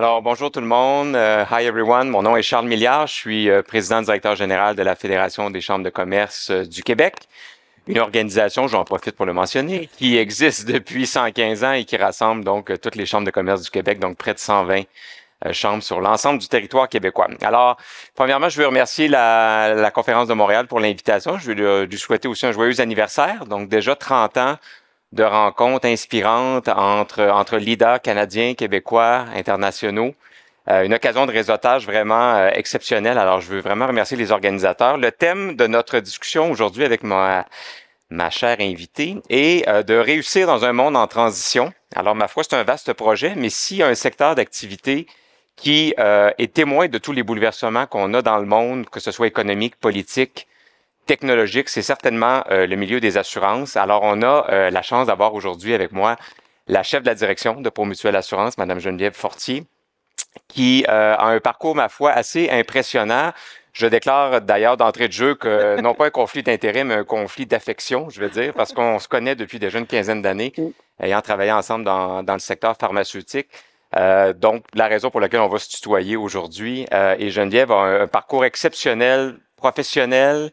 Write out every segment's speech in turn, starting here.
Alors, bonjour tout le monde. Hi everyone. Mon nom est Charles Milliard. Je suis président directeur général de la Fédération des chambres de commerce du Québec, une organisation, j'en profite pour le mentionner, qui existe depuis 115 ans et qui rassemble donc toutes les chambres de commerce du Québec, donc près de 120 chambres sur l'ensemble du territoire québécois. Alors, premièrement, je veux remercier la Conférence de Montréal pour l'invitation. Je veux lui souhaiter aussi un joyeux anniversaire. Donc, déjà 30 ans de rencontres inspirantes entre leaders canadiens, québécois, internationaux. Une occasion de réseautage vraiment exceptionnelle. Alors, je veux vraiment remercier les organisateurs. Le thème de notre discussion aujourd'hui avec ma chère invitée est de réussir dans un monde en transition. Alors, ma foi, c'est un vaste projet, mais s'il y a un secteur d'activité qui est témoin de tous les bouleversements qu'on a dans le monde, que ce soit économique, politique, technologique, c'est certainement le milieu des assurances. Alors, on a la chance d'avoir aujourd'hui avec moi la chef de la direction de Promutuelle Assurance, Madame Geneviève Fortier, qui a un parcours, ma foi, assez impressionnant. Je déclare d'ailleurs d'entrée de jeu que non pas un conflit d'intérêt, mais un conflit d'affection, je veux dire, parce qu'on se connaît depuis déjà une quinzaine d'années, ayant travaillé ensemble dans le secteur pharmaceutique. Donc, la raison pour laquelle on va se tutoyer aujourd'hui. Et Geneviève a un parcours exceptionnel, professionnel,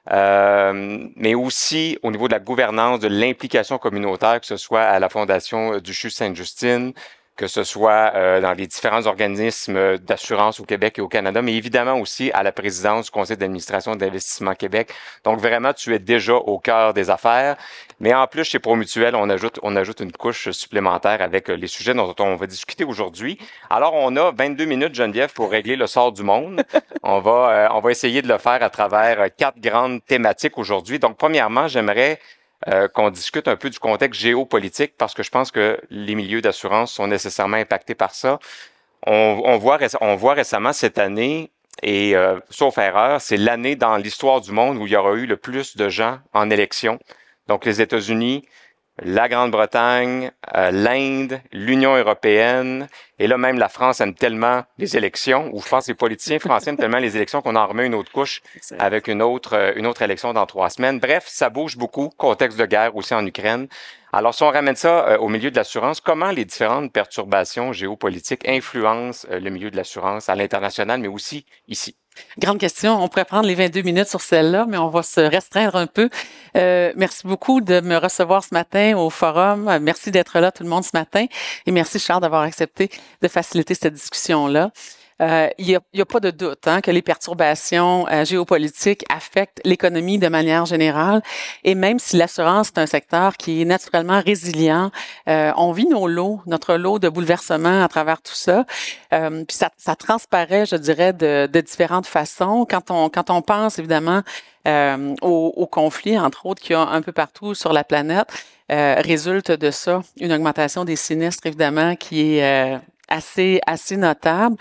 mais aussi au niveau de la gouvernance, de l'implication communautaire, que ce soit à la Fondation du CHU Sainte-Justine, que ce soit dans les différents organismes d'assurance au Québec et au Canada, mais évidemment aussi à la présidence du Conseil d'administration d'Investissement Québec. Donc vraiment, tu es déjà au cœur des affaires. Mais en plus, chez Promutuel, on ajoute une couche supplémentaire avec les sujets dont on va discuter aujourd'hui. Alors, on a 22 minutes, Geneviève, pour régler le sort du monde. On va essayer de le faire à travers 4 grandes thématiques aujourd'hui. Donc, premièrement, j'aimerais qu'on discute un peu du contexte géopolitique parce que je pense que les milieux d'assurance sont nécessairement impactés par ça. On voit récemment cette année, et sauf erreur, c'est l'année dans l'histoire du monde où il y aura eu le plus de gens en élection. Donc les États-Unis, la Grande-Bretagne, l'Inde, l'Union européenne, et là même la France aime tellement les élections, ou je pense que les politiciens français aiment tellement les élections qu'on en remet une autre couche avec une autre élection dans 3 semaines. Bref, ça bouge beaucoup, contexte de guerre aussi en Ukraine. Alors si on ramène ça au milieu de l'assurance, comment les différentes perturbations géopolitiques influencent le milieu de l'assurance à l'international, mais aussi ici? Grande question. On pourrait prendre les 22 minutes sur celle-là, mais on va se restreindre un peu. Merci beaucoup de me recevoir ce matin au forum. Merci d'être là, tout le monde, ce matin. Et merci, Charles, d'avoir accepté de faciliter cette discussion-là. Il y a pas de doute que les perturbations géopolitiques affectent l'économie de manière générale. Et même si l'assurance est un secteur qui est naturellement résilient, on vit notre lot de bouleversements à travers tout ça. Puis ça transparaît, je dirais, de différentes façons. Quand on pense évidemment aux conflits, entre autres, qu'il y a un peu partout sur la planète, résulte de ça une augmentation des sinistres, évidemment, qui est assez notable.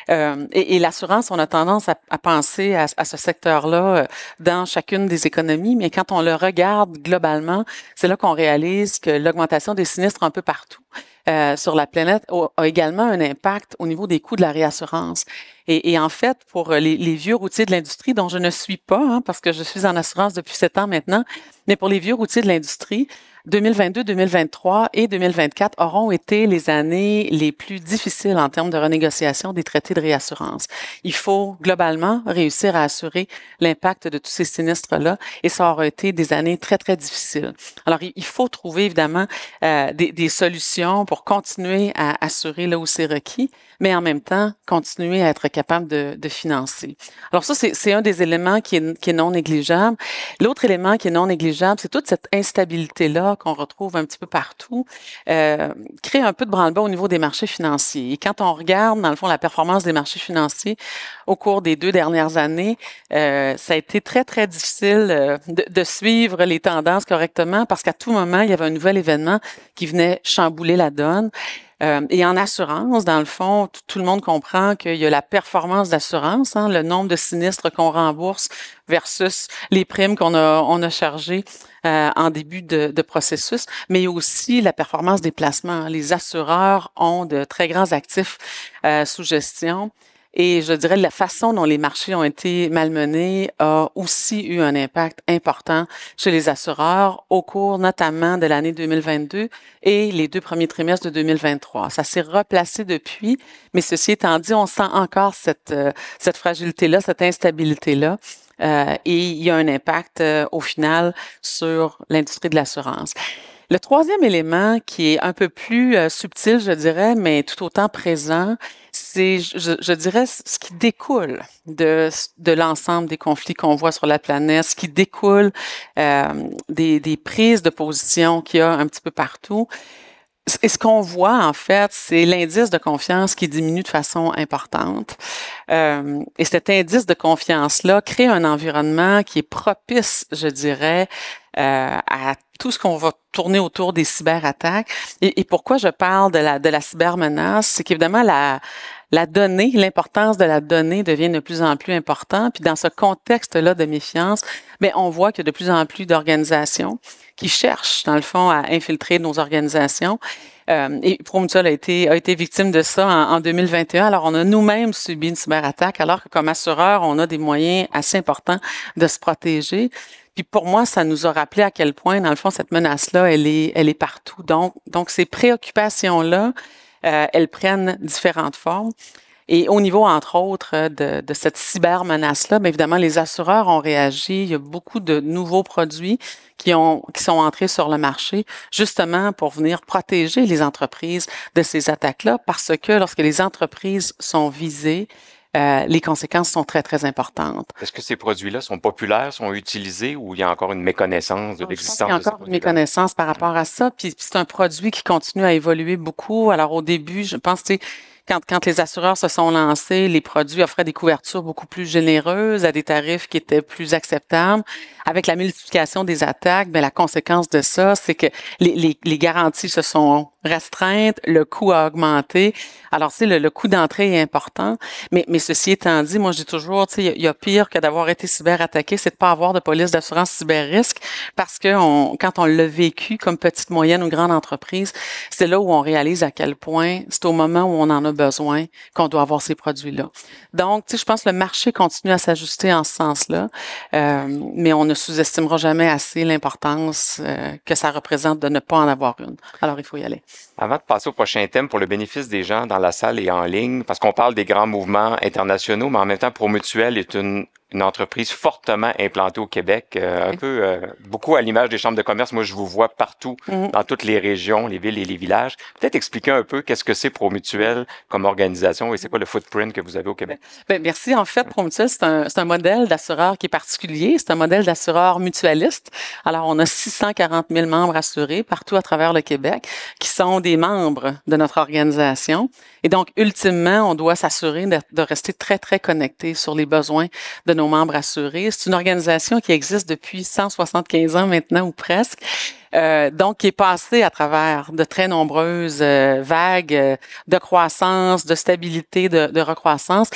Et l'assurance, on a tendance à penser à ce secteur-là dans chacune des économies, mais quand on le regarde globalement, c'est là qu'on réalise que l'augmentation des sinistres un peu partout sur la planète a également un impact au niveau des coûts de la réassurance. Et en fait, pour les vieux routiers de l'industrie, dont je ne suis pas, parce que je suis en assurance depuis 7 ans maintenant, mais pour les vieux routiers de l'industrie, 2022, 2023 et 2024 auront été les années les plus difficiles en termes de renégociation des traités de réassurance. Il faut globalement réussir à assurer l'impact de tous ces sinistres-là et ça aura été des années très, très difficiles. Alors, il faut trouver évidemment des solutions pour continuer à assurer là où c'est requis, mais en même temps, continuer à être capable de financer. Alors ça, c'est un des éléments qui est non négligeable. L'autre élément qui est non négligeable, c'est toute cette instabilité-là qu'on retrouve un petit peu partout, crée un peu de branle-bas au niveau des marchés financiers. Et quand on regarde, dans le fond, la performance des marchés financiers au cours des 2 dernières années, ça a été très, très difficile de suivre les tendances correctement parce qu'à tout moment, il y avait un nouvel événement qui venait chambouler la donne. Et en assurance, dans le fond, tout le monde comprend qu'il y a la performance d'assurance, le nombre de sinistres qu'on rembourse versus les primes on a chargées en début de processus, mais aussi la performance des placements. Les assureurs ont de très grands actifs sous gestion. Et je dirais la façon dont les marchés ont été malmenés a aussi eu un impact important chez les assureurs au cours notamment de l'année 2022 et les 2 premiers trimestres de 2023. Ça s'est replacé depuis, mais ceci étant dit, on sent encore cette fragilité-là, cette instabilité-là. Et il y a un impact au final sur l'industrie de l'assurance. Le troisième élément qui est un peu plus subtil, je dirais, mais tout autant présent, c'est, je dirais, ce qui découle de l'ensemble des conflits qu'on voit sur la planète, ce qui découle des prises de position qu'il y a un petit peu partout. Et ce qu'on voit, en fait, c'est l'indice de confiance qui diminue de façon importante. Et cet indice de confiance-là crée un environnement qui est propice, je dirais, à tout ce qu'on va tourner autour des cyberattaques. Et pourquoi je parle de la cybermenace, c'est qu'évidemment, la donnée, l'importance de la donnée devient de plus en plus importante. Puis dans ce contexte-là de méfiance, bien, on voit qu'il y a de plus en plus d'organisations qui cherchent, dans le fond, à infiltrer nos organisations. Et Promutuel a été victime de ça en 2021. Alors, on a nous-mêmes subi une cyberattaque, alors que comme assureur, on a des moyens assez importants de se protéger. Puis pour moi, ça nous a rappelé à quel point, dans le fond, cette menace-là, elle est partout. Donc ces préoccupations-là, elles prennent différentes formes. Et au niveau, entre autres, de cette cybermenace-là, bien évidemment, les assureurs ont réagi. Il y a beaucoup de nouveaux produits qui sont entrés sur le marché, justement pour venir protéger les entreprises de ces attaques-là, parce que lorsque les entreprises sont visées, les conséquences sont très, très importantes. Est-ce que ces produits-là sont populaires, sont utilisés ou il y a encore une méconnaissance de l'existence de ces produits-là? Il y a encore une méconnaissance par rapport à ça. Puis c'est un produit qui continue à évoluer beaucoup. Alors au début, je pense, tu sais, quand les assureurs se sont lancés, les produits offraient des couvertures beaucoup plus généreuses à des tarifs qui étaient plus acceptables. Avec la multiplication des attaques, bien, la conséquence de ça, c'est que les garanties se sont restreintes, le coût a augmenté. Alors, tu sais, le coût d'entrée est important. Mais ceci étant dit, moi, je dis toujours, tu sais, il y a pire que d'avoir été cyberattaqué, c'est de pas avoir de police d'assurance cyber-risque parce que quand on l'a vécu comme petite, moyenne ou grande entreprise, c'est là où on réalise à quel point c'est au moment où on en a besoin qu'on doit avoir ces produits-là. Donc, tu sais, je pense que le marché continue à s'ajuster en ce sens-là, mais on ne sous-estimera jamais assez l'importance que ça représente de ne pas en avoir une. Alors, il faut y aller. Avant de passer au prochain thème, pour le bénéfice des gens dans la salle et en ligne, parce qu'on parle des grands mouvements internationaux, mais en même temps, Promutuel est une entreprise fortement implantée au Québec, beaucoup à l'image des chambres de commerce. Moi, je vous vois partout, dans toutes les régions, les villes et les villages. Peut-être expliquer un peu qu'est-ce que c'est Promutuel comme organisation et c'est quoi le footprint que vous avez au Québec? Bien, merci. En fait, Promutuel, c'est un modèle d'assureur qui est particulier. C'est un modèle d'assureur mutualiste. Alors, on a 640 000 membres assurés partout à travers le Québec qui sont des membres de notre organisation. Et donc, ultimement, on doit s'assurer de rester très, très connecté sur les besoins de nos membres assurés. C'est une organisation qui existe depuis 175 ans maintenant ou presque. Donc, qui est passée à travers de très nombreuses vagues de croissance, de stabilité, de recroissance.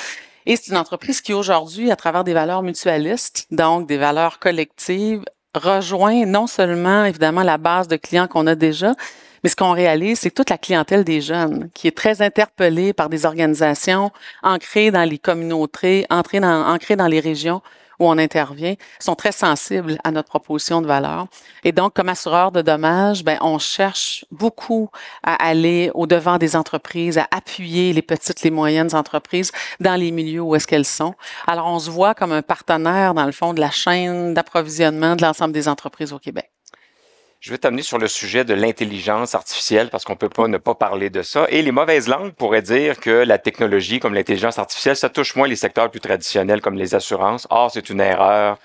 Et c'est une entreprise qui, aujourd'hui, à travers des valeurs mutualistes, donc des valeurs collectives, rejoint non seulement, évidemment, la base de clients qu'on a déjà, mais ce qu'on réalise, c'est toute la clientèle des jeunes qui est très interpellée par des organisations ancrées dans les communautés, ancrées dans les régions où on intervient, sont très sensibles à notre proposition de valeur. Et donc, comme assureur de dommages, ben, on cherche beaucoup à aller au-devant des entreprises, à appuyer les petites, les moyennes entreprises dans les milieux où est-ce qu'elles sont. Alors, on se voit comme un partenaire, dans le fond, de la chaîne d'approvisionnement de l'ensemble des entreprises au Québec. Je vais t'amener sur le sujet de l'intelligence artificielle parce qu'on peut pas ne pas parler de ça. Et les mauvaises langues pourraient dire que la technologie comme l'intelligence artificielle, ça touche moins les secteurs plus traditionnels comme les assurances. Or, c'est une erreur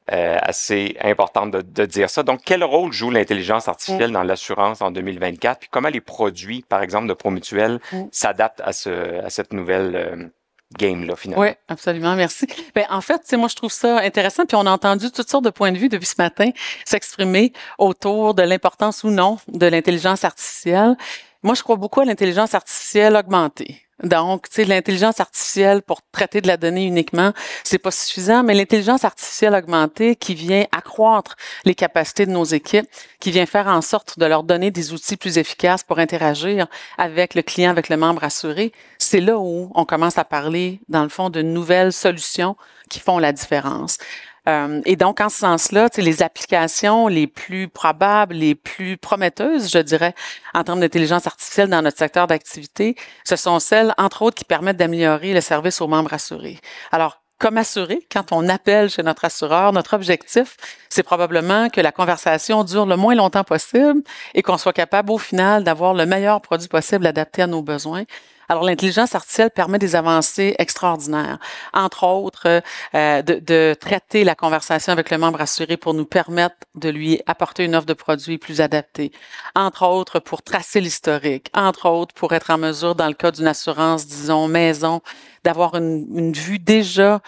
assez importante de dire ça. Donc, quel rôle joue l'intelligence artificielle dans l'assurance en 2024? Puis comment les produits, par exemple, de Promutuel s'adaptent à cette nouvelle game-là, finalement. Oui, absolument, merci. Ben, en fait, moi, je trouve ça intéressant, puis on a entendu toutes sortes de points de vue depuis ce matin s'exprimer autour de l'importance ou non de l'intelligence artificielle. Moi, je crois beaucoup à l'intelligence artificielle augmentée. Donc, tu sais, l'intelligence artificielle pour traiter de la donnée uniquement, c'est pas suffisant, mais l'intelligence artificielle augmentée qui vient accroître les capacités de nos équipes, qui vient faire en sorte de leur donner des outils plus efficaces pour interagir avec le client, avec le membre assuré, c'est là où on commence à parler, dans le fond, de nouvelles solutions qui font la différence. Et donc, en ce sens-là, les applications les plus probables, les plus prometteuses, je dirais, en termes d'intelligence artificielle dans notre secteur d'activité, ce sont celles, entre autres, qui permettent d'améliorer le service aux membres assurés. Alors, comme assuré, quand on appelle chez notre assureur, notre objectif, c'est probablement que la conversation dure le moins longtemps possible et qu'on soit capable, au final, d'avoir le meilleur produit possible adapté à nos besoins. Alors, l'intelligence artificielle permet des avancées extraordinaires. Entre autres, de traiter la conversation avec le membre assuré pour nous permettre de lui apporter une offre de produits plus adaptée. Entre autres, pour tracer l'historique. Entre autres, pour être en mesure, dans le cas d'une assurance, disons, maison, d'avoir une vue déjà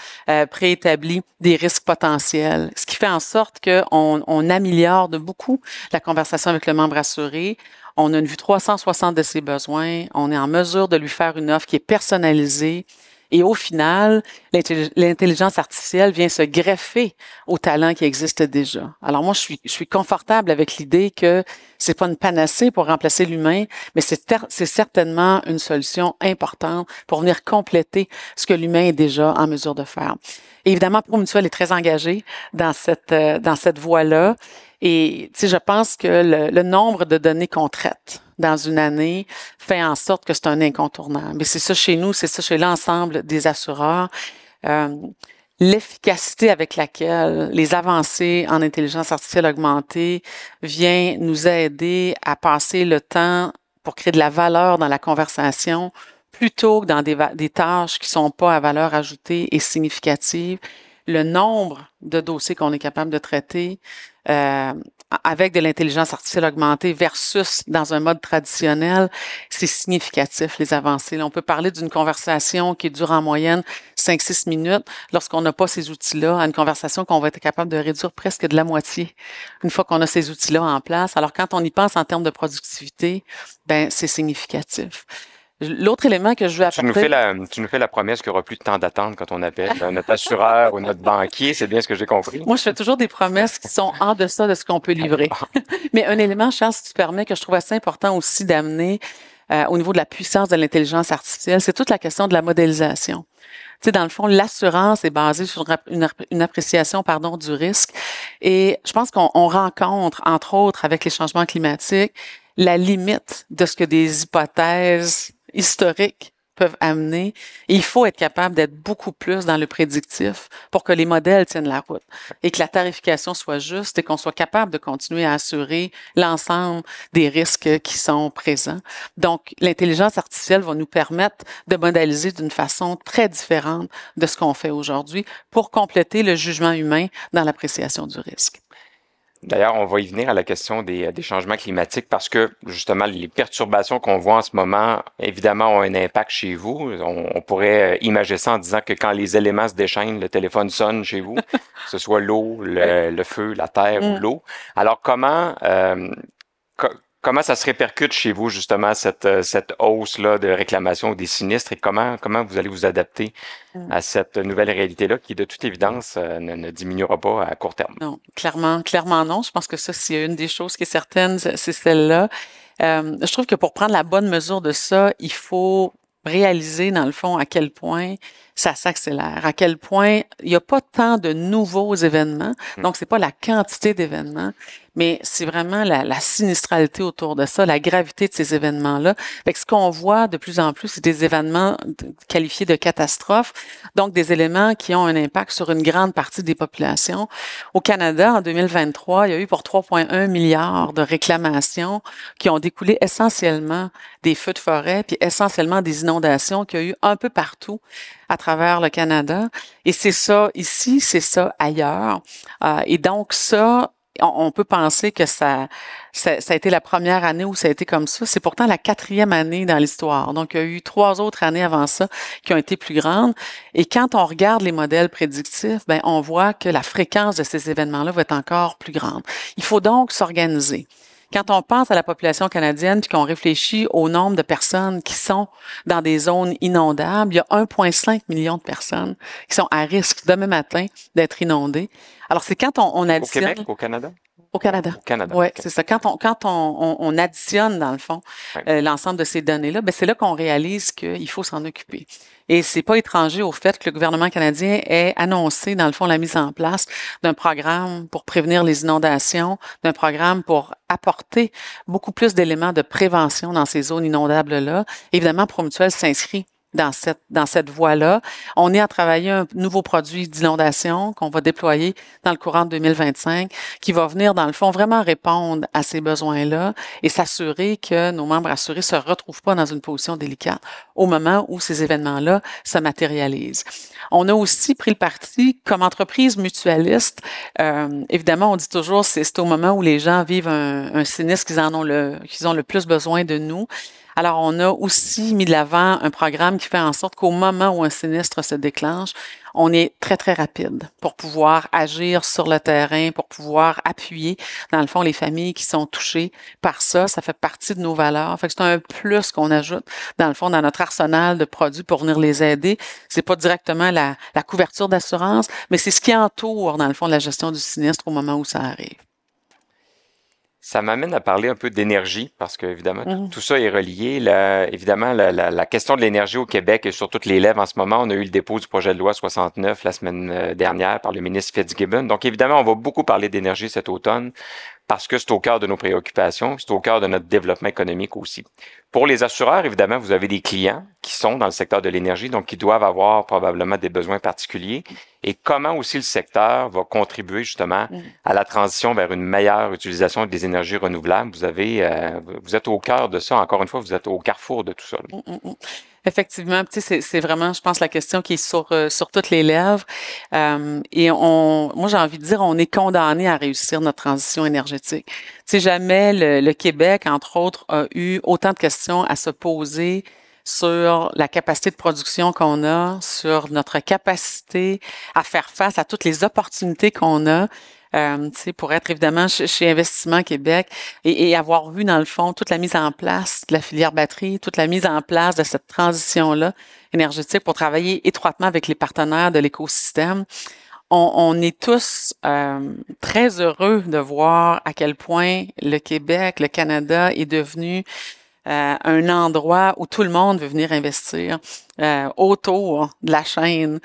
préétablie des risques potentiels. Ce qui fait en sorte qu'on améliore de beaucoup la conversation avec le membre assuré. On a une vue 360 de ses besoins. On est en mesure de lui faire une offre qui est personnalisée. Et au final, l'intelligence artificielle vient se greffer aux talents qui existent déjà. Alors moi, je suis confortable avec l'idée que c'est pas une panacée pour remplacer l'humain, mais c'est certainement une solution importante pour venir compléter ce que l'humain est déjà en mesure de faire. Et évidemment, Promutuel est très engagé dans cette voie-là. Et je pense que le nombre de données qu'on traite dans une année fait en sorte que c'est un incontournable. Et c'est ça chez nous, c'est ça chez l'ensemble des assureurs. L'efficacité avec laquelle les avancées en intelligence artificielle augmentée vient nous aider à passer le temps pour créer de la valeur dans la conversation plutôt que dans des tâches qui sont pas à valeur ajoutée et significative. Le nombre de dossiers qu'on est capable de traiter avec de l'intelligence artificielle augmentée versus dans un mode traditionnel, c'est significatif, les avancées. Là, on peut parler d'une conversation qui dure en moyenne 5-6 minutes lorsqu'on n'a pas ces outils-là, à une conversation qu'on va être capable de réduire presque de la moitié une fois qu'on a ces outils-là en place. Alors, quand on y pense en termes de productivité, c'est significatif. L'autre élément que je veux apporter... Tu nous fais la promesse qu'il n'y aura plus de temps d'attente quand on appelle notre assureur ou notre banquier, c'est bien ce que j'ai compris. Moi, je fais toujours des promesses qui sont en deçà de ce qu'on peut livrer. Mais un élément, Charles, si tu permets, que je trouve assez important aussi d'amener au niveau de la puissance de l'intelligence artificielle, c'est toute la question de la modélisation. Tu sais, dans le fond, l'assurance est basée sur une appréciation, du risque. Et je pense qu'on rencontre, entre autres, avec les changements climatiques, la limite de ce que des hypothèses historiques peuvent amener. Et il faut être capable d'être beaucoup plus dans le prédictif pour que les modèles tiennent la route et que la tarification soit juste et qu'on soit capable de continuer à assurer l'ensemble des risques qui sont présents. Donc, l'intelligence artificielle va nous permettre de modéliser d'une façon très différente de ce qu'on fait aujourd'hui pour compléter le jugement humain dans l'appréciation du risque. D'ailleurs, on va y venir à la question des changements climatiques parce que, justement, les perturbations qu'on voit en ce moment, évidemment, ont un impact chez vous. On pourrait imager ça en disant que quand les éléments se déchaînent, le téléphone sonne chez vous, que ce soit l'eau, le feu, la terre ou l'eau. Alors, comment ça se répercute chez vous, justement, cette hausse-là de réclamation des sinistres et comment vous allez vous adapter à cette nouvelle réalité-là qui, de toute évidence, ne diminuera pas à court terme? Non, clairement non. Je pense que ça, c'est une des choses qui est certaine, c'est celle-là. Je trouve que pour prendre la bonne mesure de ça, il faut réaliser, dans le fond, à quel point ça s'accélère, à quel point il n'y a pas tant de nouveaux événements. Donc, c'est pas la quantité d'événements, mais c'est vraiment la sinistralité autour de ça, la gravité de ces événements-là. Fait que ce qu'on voit de plus en plus, c'est des événements qualifiés de catastrophes, donc des éléments qui ont un impact sur une grande partie des populations. Au Canada, en 2023, il y a eu pour 3,1 milliards de réclamations qui ont découlé essentiellement des feux de forêt, puis essentiellement des inondations qu'il y a eu un peu partout à travers le Canada. Et c'est ça ici, c'est ça ailleurs. Et donc ça, on peut penser que ça a été la première année où ça a été comme ça. C'est pourtant la 4e année dans l'histoire. Donc, il y a eu 3 autres années avant ça qui ont été plus grandes. Et quand on regarde les modèles prédictifs, on voit que la fréquence de ces événements-là va être encore plus grande. Il faut donc s'organiser. Quand on pense à la population canadienne puis qu'on réfléchit au nombre de personnes qui sont dans des zones inondables, il y a 1,5 million de personnes qui sont à risque demain matin d'être inondées. Alors, c'est quand on Au additionne... Québec, au Canada? Au Canada. Au Canada, Oui, OK. c'est ça. Quand on additionne, dans le fond, Ouais. l'ensemble de ces données-là, ben c'est là qu'on réalise qu'il faut s'en occuper. Et c'est pas étranger au fait que le gouvernement canadien ait annoncé, dans le fond, la mise en place d'un programme pour prévenir les inondations, d'un programme pour apporter beaucoup plus d'éléments de prévention dans ces zones inondables-là. Évidemment, Promutuel s'inscrit dans cette voie-là. On est à travailler un nouveau produit d'inondation qu'on va déployer dans le courant de 2025, qui va venir, dans le fond, vraiment répondre à ces besoins-là et s'assurer que nos membres assurés se retrouvent pas dans une position délicate au moment où ces événements-là se matérialisent. On a aussi pris le parti, comme entreprise mutualiste, évidemment, on dit toujours c'est au moment où les gens vivent un sinistre qu'ils ont le plus besoin de nous. Alors, on a aussi mis de l'avant un programme qui fait en sorte qu'au moment où un sinistre se déclenche, on est très, très rapide pour pouvoir agir sur le terrain, pour pouvoir appuyer, dans le fond, les familles qui sont touchées par ça. Ça fait partie de nos valeurs. Fait que c'est un plus qu'on ajoute, dans le fond, dans notre arsenal de produits pour venir les aider. C'est pas directement la couverture d'assurance, mais c'est ce qui entoure, dans le fond, la gestion du sinistre au moment où ça arrive. Ça m'amène à parler un peu d'énergie, parce que évidemment, Mhm. tout ça est relié. Évidemment, la question de l'énergie au Québec est sur toutes les lèvres en ce moment. On a eu le dépôt du projet de loi 69 la semaine dernière par le ministre Fitzgibbon. Donc, évidemment, on va beaucoup parler d'énergie cet automne, parce que c'est au cœur de nos préoccupations, c'est au cœur de notre développement économique aussi. Pour les assureurs, évidemment, vous avez des clients qui sont dans le secteur de l'énergie, donc qui doivent avoir probablement des besoins particuliers. Et comment aussi le secteur va contribuer justement à la transition vers une meilleure utilisation des énergies renouvelables. Vous êtes au cœur de ça. Encore une fois, vous êtes au carrefour de tout ça. Effectivement, tu sais, c'est vraiment, je pense, la question qui est sur toutes les lèvres. Et moi, j'ai envie de dire, on est condamné à réussir notre transition énergétique. Tu sais, jamais le Québec, entre autres, a eu autant de questions à se poser sur la capacité de production qu'on a, sur notre capacité à faire face à toutes les opportunités qu'on a. Tu sais, pour être évidemment chez Investissement Québec et avoir vu dans le fond toute la mise en place de la filière batterie, toute la mise en place de cette transition-là énergétique pour travailler étroitement avec les partenaires de l'écosystème. On est tous très heureux de voir à quel point le Québec, le Canada est devenu un endroit où tout le monde veut venir investir autour de la chaîne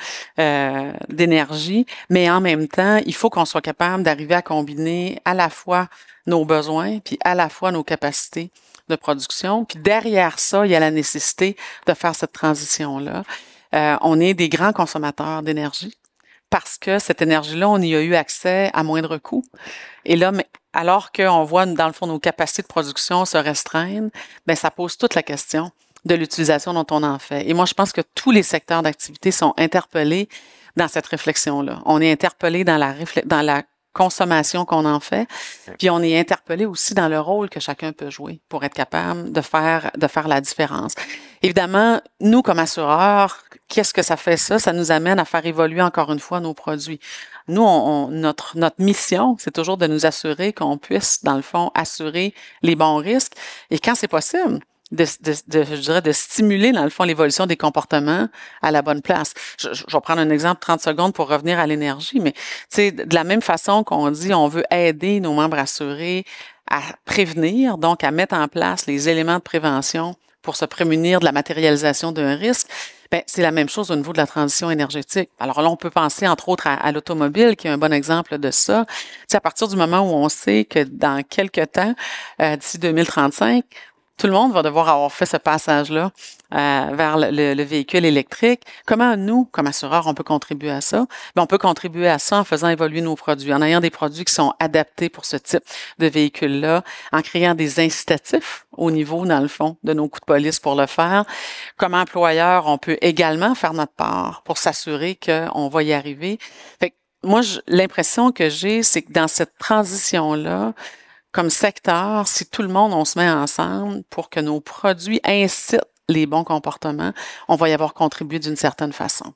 d'énergie, mais en même temps, il faut qu'on soit capable d'arriver à combiner à la fois nos besoins puis à la fois nos capacités de production. Puis derrière ça, il y a la nécessité de faire cette transition-là. On est des grands consommateurs d'énergie parce que cette énergie-là, on y a eu accès à moindre coût. Et là, alors qu'on voit, dans le fond, nos capacités de production se restreindre, ben ça pose toute la question de l'utilisation dont on en fait. Et moi, je pense que tous les secteurs d'activité sont interpellés dans cette réflexion-là. On est interpellé dans la consommation qu'on en fait, puis on est interpellé aussi dans le rôle que chacun peut jouer pour être capable de faire la différence. Évidemment, nous, comme assureurs, qu'est-ce que ça fait ça? Ça nous amène à faire évoluer encore une fois nos produits. Nous, notre mission, c'est toujours de nous assurer qu'on puisse, dans le fond, assurer les bons risques. Et quand c'est possible, je dirais, de stimuler, dans le fond, l'évolution des comportements à la bonne place. Je vais prendre un exemple 30 secondes pour revenir à l'énergie, mais tu sais, de la même façon qu'on dit, on veut aider nos membres assurés à prévenir, donc à mettre en place les éléments de prévention pour se prémunir de la matérialisation d'un risque. Ben, c'est la même chose au niveau de la transition énergétique. Alors là, on peut penser entre autres à l'automobile, qui est un bon exemple de ça. Tu sais, à partir du moment où on sait que dans quelques temps, d'ici 2035, tout le monde va devoir avoir fait ce passage-là vers le véhicule électrique. Comment nous, comme assureurs, on peut contribuer à ça? Bien, on peut contribuer à ça en faisant évoluer nos produits, en ayant des produits qui sont adaptés pour ce type de véhicule-là, en créant des incitatifs au niveau, dans le fond, de nos coûts de police pour le faire. Comme employeur, on peut également faire notre part pour s'assurer qu'on va y arriver. Fait que moi, l'impression que j'ai, c'est que dans cette transition-là, comme secteur, si tout le monde, on se met ensemble pour que nos produits incitent les bons comportements, on va y avoir contribué d'une certaine façon.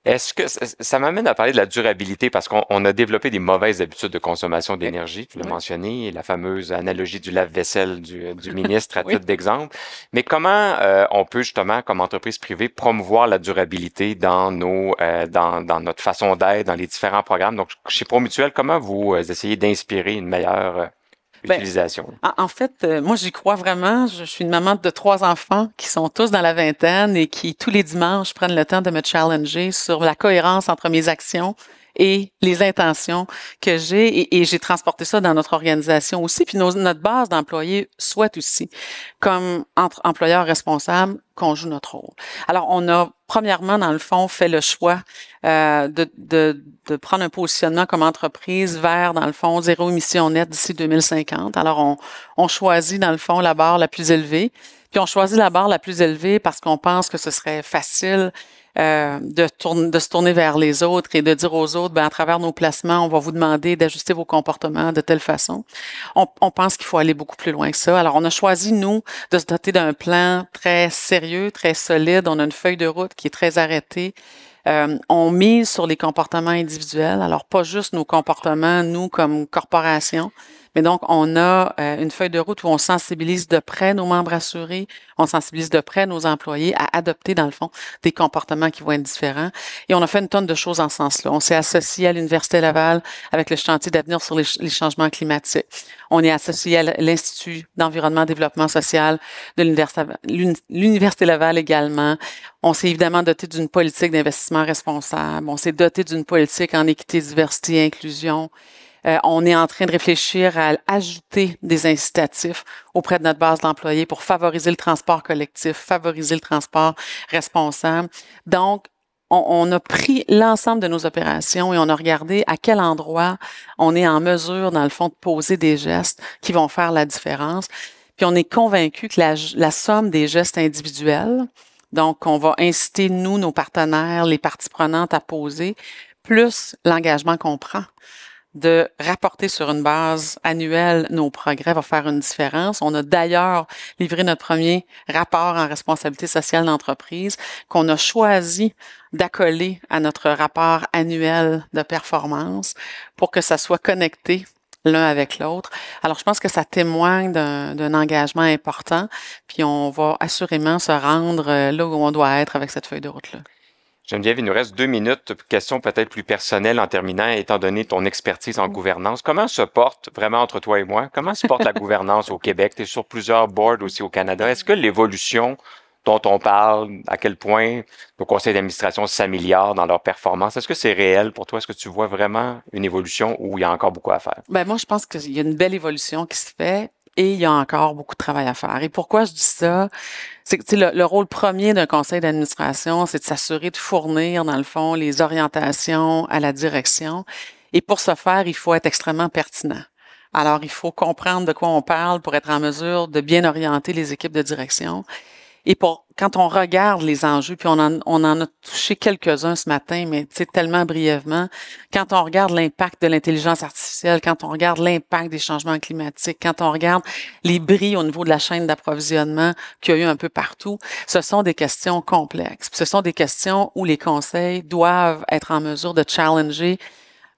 Est-ce que ça m'amène à parler de la durabilité parce qu'on a développé des mauvaises habitudes de consommation d'énergie, tu l'as Oui, mentionné, la fameuse analogie du lave-vaisselle du ministre à oui. titre d'exemple. Mais comment on peut justement, comme entreprise privée, promouvoir la durabilité dans dans notre façon d'être, dans les différents programmes? Donc, chez Promutuel, comment vous essayez d'inspirer une meilleure Ben, utilisation? en fait, moi, j'y crois vraiment. Je suis une maman de 3 enfants qui sont tous dans la vingtaine et qui, tous les dimanches, prennent le temps de me challenger sur la cohérence entre mes actions et les intentions que j'ai. Et j'ai transporté ça dans notre organisation aussi. Puis notre base d'employés souhaite aussi, comme entre employeurs responsables, qu'on joue notre rôle. Alors, on a, premièrement, dans le fond, fait le choix de prendre un positionnement comme entreprise vers, dans le fond, zéro émission nette d'ici 2050. Alors, on choisit, dans le fond, la barre la plus élevée. Puis, on choisit la barre la plus élevée parce qu'on pense que ce serait facile de se tourner vers les autres et de dire aux autres, ben, à travers nos placements, on va vous demander d'ajuster vos comportements de telle façon. On pense qu'il faut aller beaucoup plus loin que ça. Alors, on a choisi, nous, de se doter d'un plan très sérieux, très solide. On a une feuille de route qui est très arrêtée. On mise sur les comportements individuels, alors pas juste nos comportements, nous, comme corporation, mais donc on a une feuille de route où on sensibilise de près nos membres assurés, on sensibilise de près nos employés à adopter, dans le fond, des comportements qui vont être différents. Et on a fait une tonne de choses en ce sens-là. On s'est associé à l'Université Laval avec le chantier d'avenir sur les changements climatiques. On est associé à l'Institut d'environnement et développement social de l'Université Laval également. On s'est évidemment doté d'une politique d'investissement responsable. On s'est doté d'une politique en équité, diversité et inclusion. On est en train de réfléchir à ajouter des incitatifs auprès de notre base d'employés pour favoriser le transport collectif, favoriser le transport responsable. Donc, on a pris l'ensemble de nos opérations et on a regardé à quel endroit on est en mesure, dans le fond, de poser des gestes qui vont faire la différence. Puis on est convaincu que la somme des gestes individuels, donc on va inciter, nous, nos partenaires, les parties prenantes à poser, plus l'engagement qu'on prend de rapporter sur une base annuelle nos progrès va faire une différence. On a d'ailleurs livré notre premier rapport en responsabilité sociale d'entreprise qu'on a choisi d'accoler à notre rapport annuel de performance pour que ça soit connecté l'un avec l'autre. Alors, je pense que ça témoigne d'un engagement important, puis on va assurément se rendre là où on doit être avec cette feuille de route-là. Geneviève, il nous reste 2 minutes. Question peut-être plus personnelle en terminant, étant donné ton expertise en gouvernance. Comment se porte, vraiment entre toi et moi, comment se porte la gouvernance au Québec? Tu es sur plusieurs boards aussi au Canada. Est-ce que l'évolution dont on parle, à quel point nos conseils d'administration s'améliorent dans leur performance, est-ce que c'est réel pour toi? Est-ce que tu vois vraiment une évolution où il y a encore beaucoup à faire? Ben moi, je pense qu'il y a une belle évolution qui se fait et il y a encore beaucoup de travail à faire. Et pourquoi je dis ça? C'est que le rôle premier d'un conseil d'administration, c'est de s'assurer de fournir, dans le fond, les orientations à la direction. Et pour ce faire, il faut être extrêmement pertinent. Alors, il faut comprendre de quoi on parle pour être en mesure de bien orienter les équipes de direction. Et quand on regarde les enjeux, puis on en a touché quelques-uns ce matin, mais tellement brièvement, quand on regarde l'impact de l'intelligence artificielle, quand on regarde l'impact des changements climatiques, quand on regarde les bris au niveau de la chaîne d'approvisionnement qu'il y a eu un peu partout, ce sont des questions complexes. Ce sont des questions où les conseils doivent être en mesure de challenger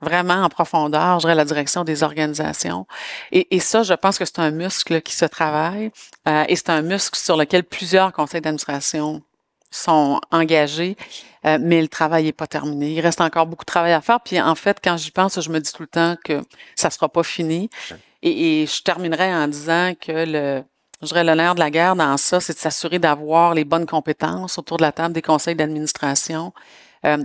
vraiment en profondeur, je dirais, la direction des organisations. Et ça, je pense que c'est un muscle qui se travaille et c'est un muscle sur lequel plusieurs conseils d'administration sont engagés, mais le travail n'est pas terminé. Il reste encore beaucoup de travail à faire. Puis en fait, quand j'y pense, je me dis tout le temps que ça sera pas fini. Et je terminerai en disant que je dirais le nerf de la guerre dans ça, c'est de s'assurer d'avoir les bonnes compétences autour de la table des conseils d'administration.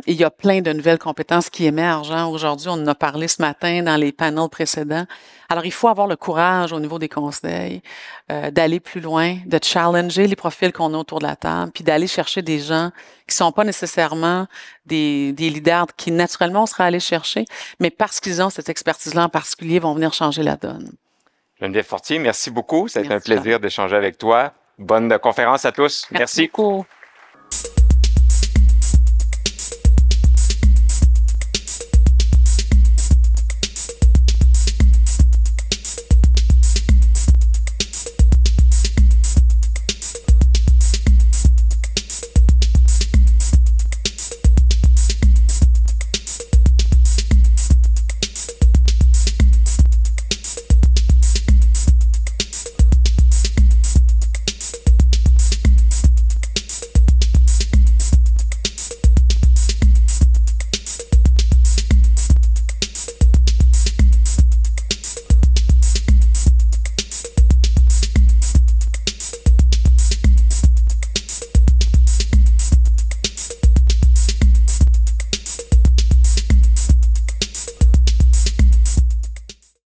Il y a plein de nouvelles compétences qui émergent. Hein. Aujourd'hui, on en a parlé ce matin dans les panels précédents. Alors, il faut avoir le courage au niveau des conseils d'aller plus loin, de challenger les profils qu'on a autour de la table, puis d'aller chercher des gens qui sont pas nécessairement des leaders qui, naturellement, on sera allé chercher, mais parce qu'ils ont cette expertise-là en particulier, vont venir changer la donne. Geneviève Fortier, merci beaucoup. Ça a été un Merci, plaisir d'échanger avec toi. Bonne conférence à tous. Merci beaucoup.